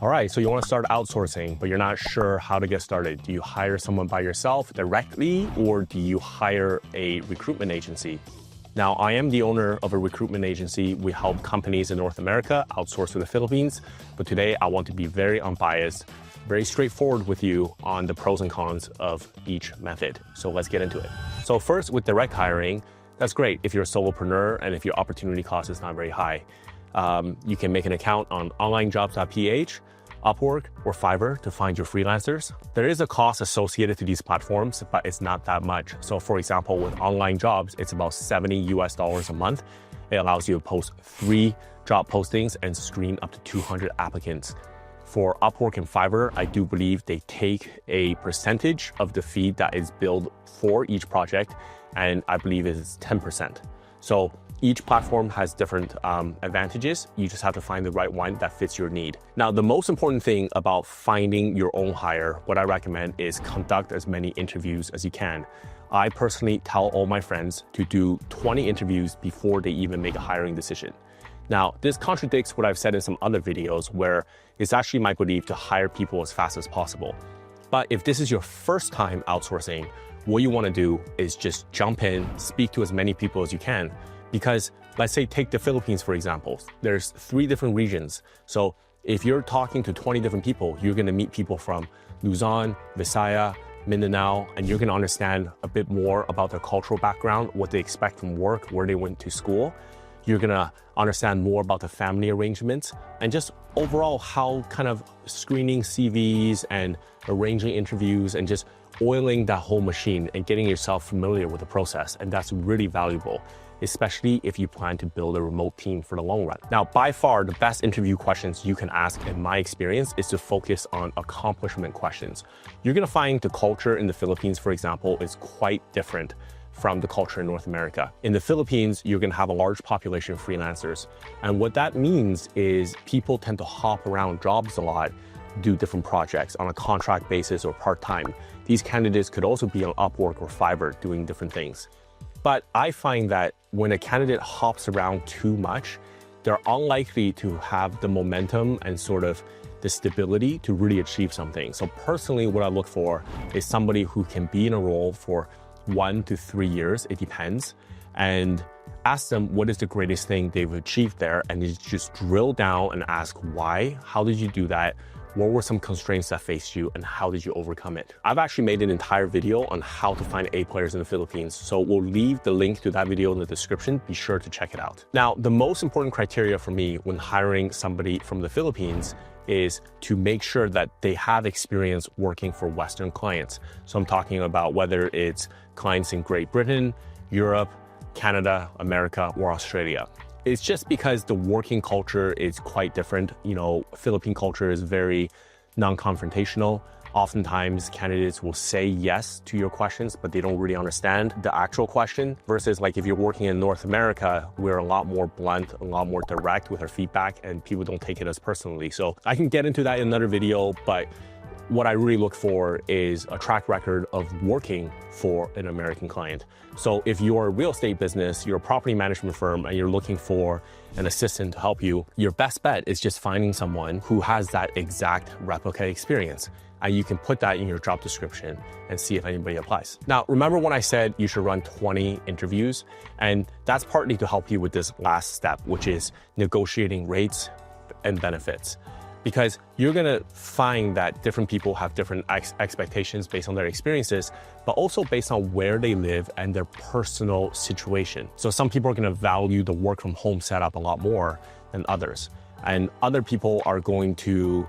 All right, so you want to start outsourcing, but you're not sure how to get started. Do you hire someone by yourself directly, or do you hire a recruitment agency? Now, I am the owner of a recruitment agency. We help companies in North America outsource to the Philippines, but today I want to be very unbiased, very straightforward with you on the pros and cons of each method. So let's get into it. So first, with direct hiring, that's great if you're a solopreneur and if your opportunity cost is not very high. You can make an account on onlinejobs.ph, Upwork, or Fiverr to find your freelancers. There is a cost associated to these platforms, but it's not that much. So for example, with online jobs, it's about $70 US a month. It allows you to post 3 job postings and screen up to 200 applicants. For Upwork and Fiverr, I do believe they take a percentage of the fee that is billed for each project, and I believe it is 10%. So each platform has different advantages. You just have to find the right one that fits your need. Now, the most important thing about finding your own hire, what I recommend is conduct as many interviews as you can. I personally tell all my friends to do 20 interviews before they even make a hiring decision. Now, this contradicts what I've said in some other videos where it's actually my belief to hire people as fast as possible. But if this is your first time outsourcing, what you want to do is just jump in, speak to as many people as you can. Because let's say take the Philippines, for example, there's 3 different regions. So if you're talking to 20 different people, you're going to meet people from Luzon, Visaya, Mindanao, and you're going to understand a bit more about their cultural background, what they expect from work, where they went to school. You're going to understand more about the family arrangements and just overall how kind of screening CVs and arranging interviews and just oiling that whole machine and getting yourself familiar with the process. And that's really valuable, especially if you plan to build a remote team for the long run. Now, by far, the best interview questions you can ask, in my experience, is to focus on accomplishment questions. You're gonna find the culture in the Philippines, for example, is quite different from the culture in North America. In the Philippines, you're gonna have a large population of freelancers. And what that means is people tend to hop around jobs a lot, do different projects on a contract basis or part-time. These candidates could also be on Upwork or Fiverr doing different things. But I find that when a candidate hops around too much, they're unlikely to have the momentum and sort of the stability to really achieve something. So personally, what I look for is somebody who can be in a role for 1 to 3 years, it depends, and ask them what is the greatest thing they've achieved there, and you just drill down and ask why, how did you do that, what were some constraints that faced you, and how did you overcome it? I've actually made an entire video on how to find A players in the Philippines, so we'll leave the link to that video in the description. Be sure to check it out. Now, the most important criteria for me when hiring somebody from the Philippines is to make sure that they have experience working for Western clients. So I'm talking about whether it's clients in Great Britain, Europe, Canada, America, or Australia. It's just because the working culture is quite different. You know, Philippine culture is very non-confrontational. Oftentimes, candidates will say yes to your questions, but they don't really understand the actual question. Versus like if you're working in North America, we're a lot more blunt, a lot more direct with our feedback, and people don't take it as personally. So I can get into that in another video, but what I really look for is a track record of working for an American client. So if you're a real estate business, you're a property management firm, and you're looking for an assistant to help you, your best bet is just finding someone who has that exact replica experience. And you can put that in your job description and see if anybody applies. Now, remember when I said you should run 20 interviews? And that's partly to help you with this last step, which is negotiating rates and benefits. Because you're gonna find that different people have different expectations based on their experiences, but also based on where they live and their personal situation. So some people are gonna value the work from home setup a lot more than others. And other people are going to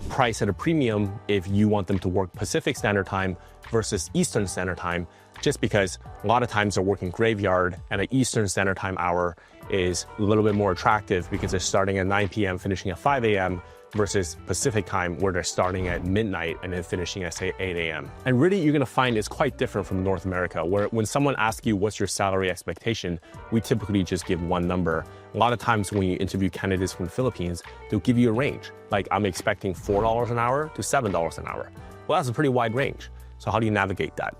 price at a premium if you want them to work Pacific Standard Time versus Eastern Standard Time, just because a lot of times they're working graveyard and an Eastern Standard Time hour is a little bit more attractive because they're starting at 9 p.m., finishing at 5 a.m., versus Pacific time where they're starting at midnight and then finishing at say 8 a.m. And really you're gonna find it's quite different from North America, where when someone asks you what's your salary expectation, we typically just give one number. A lot of times when you interview candidates from the Philippines, they'll give you a range. Like I'm expecting $4 an hour to $7 an hour. Well, that's a pretty wide range. So how do you navigate that?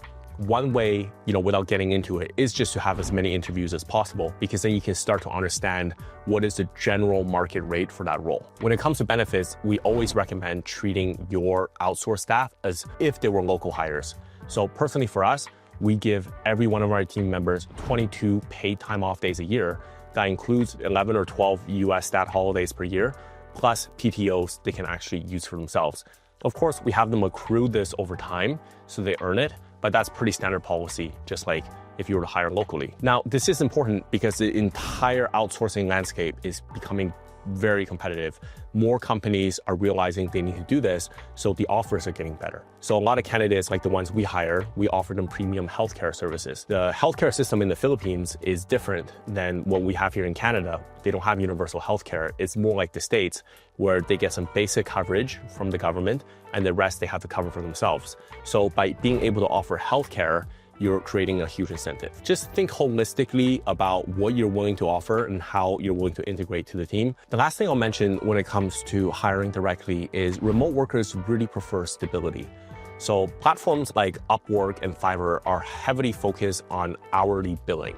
one way, without getting into it, is just to have as many interviews as possible, because then you can start to understand what is the general market rate for that role. When it comes to benefits, we always recommend treating your outsourced staff as if they were local hires. So personally for us, we give every one of our team members 22 paid time off days a year. That includes 11 or 12 US stat holidays per year, plus PTOs they can actually use for themselves. Of course, we have them accrue this over time, so they earn it, but that's pretty standard policy, just like if you were to hire locally. Now, this is important because the entire outsourcing landscape is becoming very competitive. More companies are realizing they need to do this, so the offers are getting better. So a lot of candidates, like the ones we hire, we offer them premium healthcare services. The healthcare system in the Philippines is different than what we have here in Canada. They don't have universal healthcare. It's more like the States, where they get some basic coverage from the government and the rest they have to cover for themselves. So by being able to offer healthcare, you're creating a huge incentive. Just think holistically about what you're willing to offer and how you're willing to integrate to the team. The last thing I'll mention when it comes to hiring directly is remote workers really prefer stability. So platforms like Upwork and Fiverr are heavily focused on hourly billing,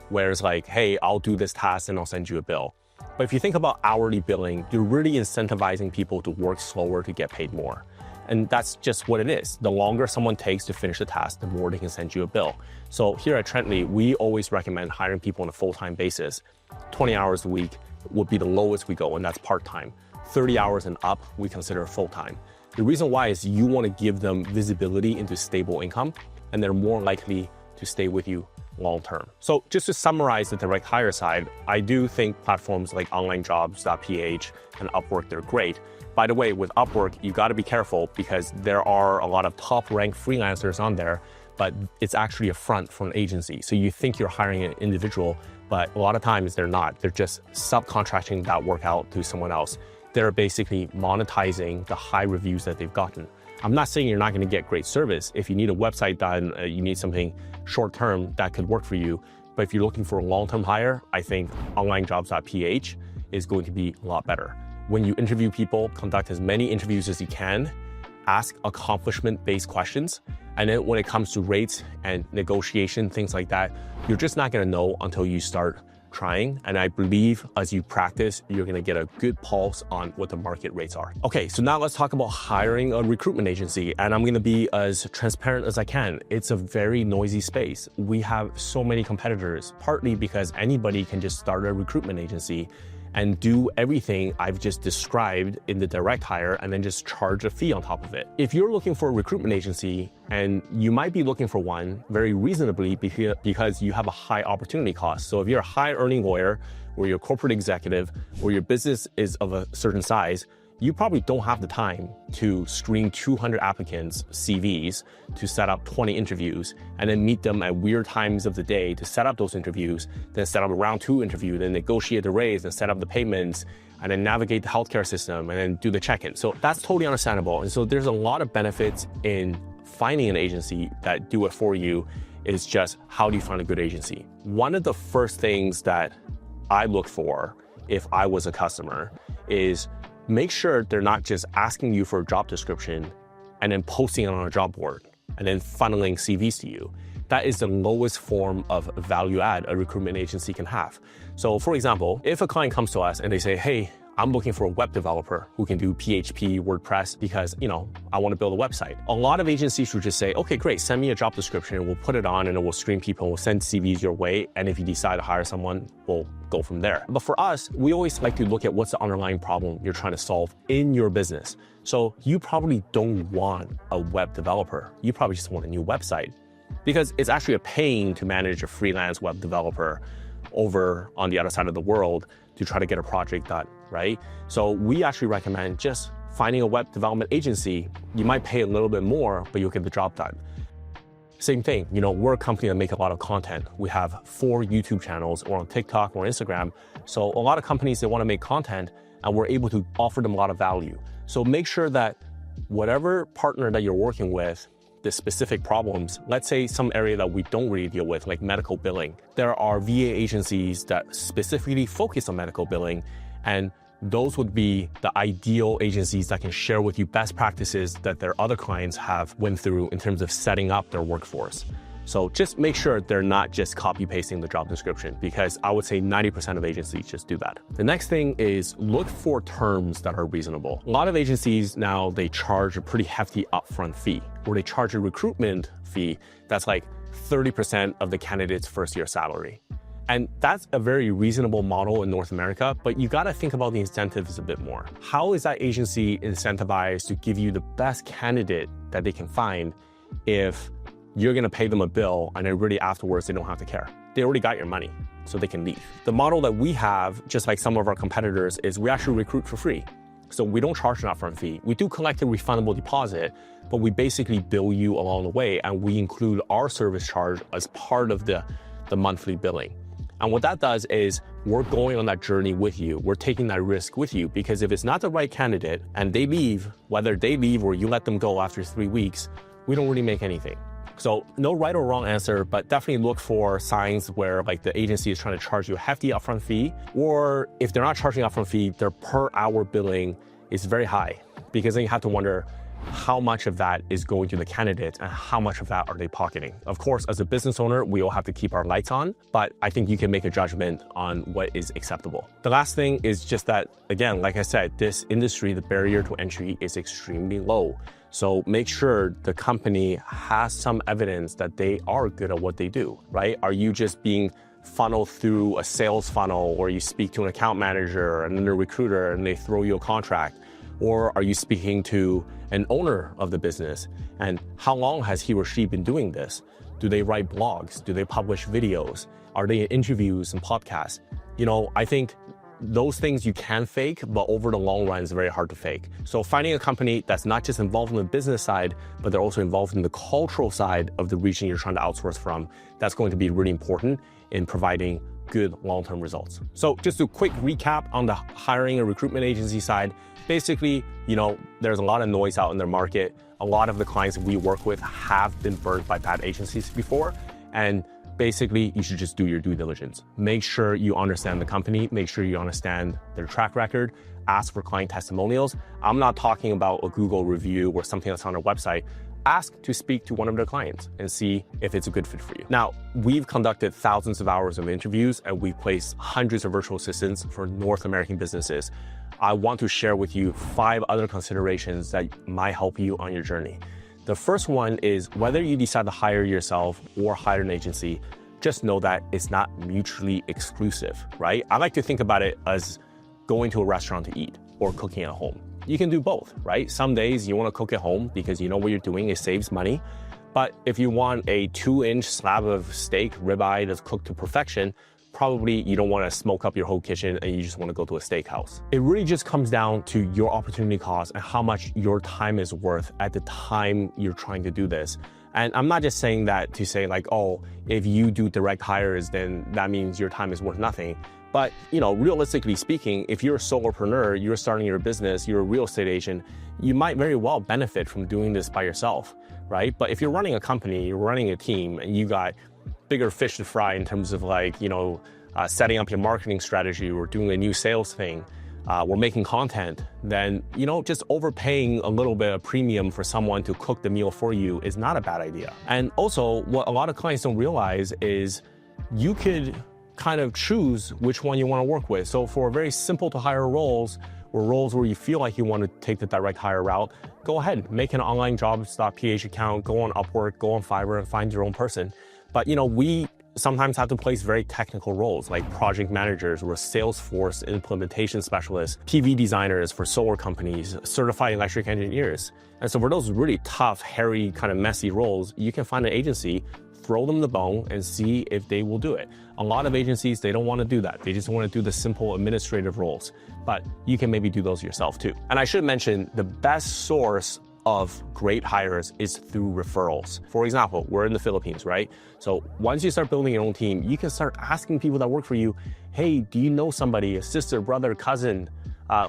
whereas like, hey, I'll do this task and I'll send you a bill. But if you think about hourly billing, you're really incentivizing people to work slower to get paid more. And that's just what it is. The longer someone takes to finish the task, the more they can send you a bill. So here at Trently, we always recommend hiring people on a full-time basis. 20 hours a week would be the lowest we go, and that's part-time. 30 hours and up, we consider full-time. The reason why is you want to give them visibility into stable income, and they're more likely to stay with you long-term. So just to summarize the direct hire side, I do think platforms like onlinejobs.ph and Upwork, they're great. By the way, with Upwork, you got to be careful because there are a lot of top-ranked freelancers on there, but it's actually a front for an agency. So you think you're hiring an individual, but a lot of times they're not. They're just subcontracting that work out to someone else. They're basically monetizing the high reviews that they've gotten. I'm not saying you're not going to get great service. If you need a website done, you need something short-term that could work for you. But if you're looking for a long-term hire, I think onlinejobs.ph is going to be a lot better. When you interview people, conduct as many interviews as you can, ask accomplishment-based questions, and then when it comes to rates and negotiation, things like that, you're just not gonna know until you start trying. And I believe as you practice, you're gonna get a good pulse on what the market rates are. Okay, so now let's talk about hiring a recruitment agency, and I'm gonna be as transparent as I can. It's a very noisy space. We have so many competitors, partly because anybody can just start a recruitment agency and do everything I've just described in the direct hire and then just charge a fee on top of it. If you're looking for a recruitment agency, and you might be looking for one very reasonably because you have a high opportunity cost. So if you're a high earning lawyer, or you're a corporate executive, or your business is of a certain size, you probably don't have the time to screen 200 applicants' CVs to set up 20 interviews and then meet them at weird times of the day to set up those interviews, then set up a round 2 interview, then negotiate the raise and set up the payments, and then navigate the healthcare system and then do the check-in. So that's totally understandable. And so there's a lot of benefits in finding an agency that do it for you. Is just, how do you find a good agency? One of the first things that I look for if I was a customer is make sure they're not just asking you for a job description and then posting it on a job board and then funneling CVs to you. That is the lowest form of value add a recruitment agency can have. So for example, if a client comes to us and they say, hey, I'm looking for a web developer who can do PHP, WordPress, because, I want to build a website. A lot of agencies would just say, okay, great, send me a job description, we'll put it on and it will screen people, we'll send CVs your way, and if you decide to hire someone, we'll go from there. But for us, we always like to look at what's the underlying problem you're trying to solve in your business. So you probably don't want a web developer. You probably just want a new website, because it's actually a pain to manage a freelance web developer over on the other side of the world to try to get a project done, right? So we actually recommend just finding a web development agency. You might pay a little bit more, but you'll get the job done. Same thing, we're a company that make a lot of content. We have 4 YouTube channels, or on TikTok or Instagram. So a lot of companies, they want to make content, and we're able to offer them a lot of value. So make sure that whatever partner that you're working with, the specific problems, let's say some area that we don't really deal with, like medical billing. There are VA agencies that specifically focus on medical billing, and those would be the ideal agencies that can share with you best practices that their other clients have went through in terms of setting up their workforce. So just make sure they're not just copy pasting the job description, because I would say 90% of agencies just do that. The next thing is look for terms that are reasonable. A lot of agencies now, they charge a pretty hefty upfront fee, or they charge a recruitment fee that's like 30% of the candidate's first year salary. And that's a very reasonable model in North America, but you gotta think about the incentives a bit more. How is that agency incentivized to give you the best candidate that they can find if you're gonna pay them a bill and then really afterwards they don't have to care? They already got your money, so they can leave. The model that we have, just like some of our competitors, is we actually recruit for free. So we don't charge an upfront fee. We do collect a refundable deposit, but we basically bill you along the way, and we include our service charge as part of the monthly billing. And what that does is we're going on that journey with you. We're taking that risk with you, because if it's not the right candidate and they leave, whether they leave or you let them go after 3 weeks, we don't really make anything. So no right or wrong answer, but definitely look for signs where like the agency is trying to charge you a hefty upfront fee, or if they're not charging upfront fee, their per hour billing is very high, because then you have to wonder how much of that is going to the candidate and how much of that are they pocketing. Of course, as a business owner, we all have to keep our lights on, but I think you can make a judgment on what is acceptable. The last thing is just that, again, like I said, this industry, the barrier to entry is extremely low. So make sure the company has some evidence that they are good at what they do, right? Are you just being funneled through a sales funnel, or you speak to an account manager and then a recruiter and they throw you a contract? Or are you speaking to an owner of the business? And how long has he or she been doing this? Do they write blogs? Do they publish videos? Are they in interviews and podcasts? You know, I think those things you can fake, but over the long run, it's very hard to fake. So finding a company that's not just involved in the business side, but they're also involved in the cultural side of the region you're trying to outsource from, that's going to be really important in providing good long-term results. So just a quick recap on the hiring and recruitment agency side. Basically, you know, there's a lot of noise out in the market. A lot of the clients we work with have been burned by bad agencies before. And basically, you should just do your due diligence. Make sure you understand the company, make sure you understand their track record, ask for client testimonials. I'm not talking about a Google review or something that's on their website. Ask to speak to one of their clients and see if it's a good fit for you. Now, we've conducted thousands of hours of interviews and we've placed hundreds of virtual assistants for North American businesses. I want to share with you 5 other considerations that might help you on your journey. The first one is whether you decide to hire yourself or hire an agency, just know that it's not mutually exclusive, right? I like to think about it as going to a restaurant to eat or cooking at home. You can do both, right? Some days you want to cook at home because you know what you're doing, it saves money. But if you want a 2-inch slab of steak, ribeye that's cooked to perfection, probably you don't want to smoke up your whole kitchen and you just want to go to a steakhouse. It really just comes down to your opportunity cost and how much your time is worth at the time you're trying to do this. And I'm not just saying that to say like, oh, if you do direct hires, then that means your time is worth nothing. But, you know, realistically speaking, if you're a solopreneur, you're starting your business, you're a real estate agent, you might very well benefit from doing this by yourself, right? But if you're running a company, you're running a team, and you got bigger fish to fry in terms of like, you know, setting up your marketing strategy or doing a new sales thing, or making content, then, you know, just overpaying a little bit of premium for someone to cook the meal for you is not a bad idea. And also, what a lot of clients don't realize is you could kind of choose which one you want to work with. So for very simple to hire roles, or roles where you feel like you want to take the direct hire route, go ahead, make an online jobs.ph account, go on Upwork, go on Fiverr and find your own person. But, you know, we sometimes have to place very technical roles like project managers or Salesforce implementation specialists, PV designers for solar companies, certified electric engineers. And so for those really tough, hairy, kind of messy roles, you can find an agency, throw them the bone and see if they will do it. A lot of agencies, they don't want to do that. They just want to do the simple administrative roles, but you can maybe do those yourself too. And I should mention the best source of great hires is through referrals. For example, we're in the Philippines, right? So once you start building your own team, you can start asking people that work for you, hey, do you know somebody, a sister, brother, cousin,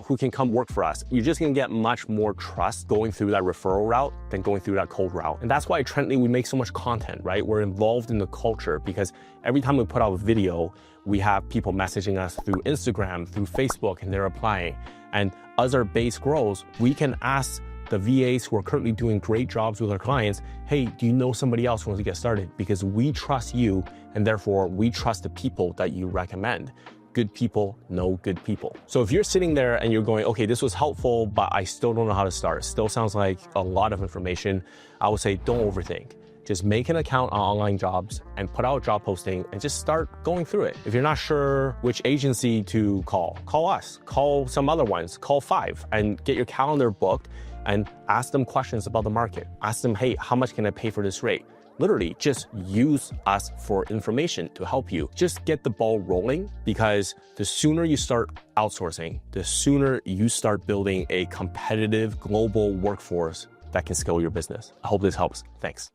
who can come work for us? You're just gonna get much more trust going through that referral route than going through that cold route. And that's why at Trently, we make so much content, right? We're involved in the culture because every time we put out a video, we have people messaging us through Instagram, through Facebook, and they're applying. And as our base grows, we can ask the VAs who are currently doing great jobs with our clients, hey, do you know somebody else who wants to get started? Because we trust you, and therefore we trust the people that you recommend. Good people know good people. So if you're sitting there and you're going, okay, this was helpful, but I still don't know how to start, still sounds like a lot of information, I would say don't overthink. Just make an account on online jobs and put out a job posting and just start going through it. If you're not sure which agency to call us, call some other ones, call 5 and get your calendar booked and ask them questions about the market. Ask them, hey, how much can I pay for this rate? Literally just use us for information to help you. Just get the ball rolling, because the sooner you start outsourcing, the sooner you start building a competitive global workforce that can scale your business. I hope this helps. Thanks.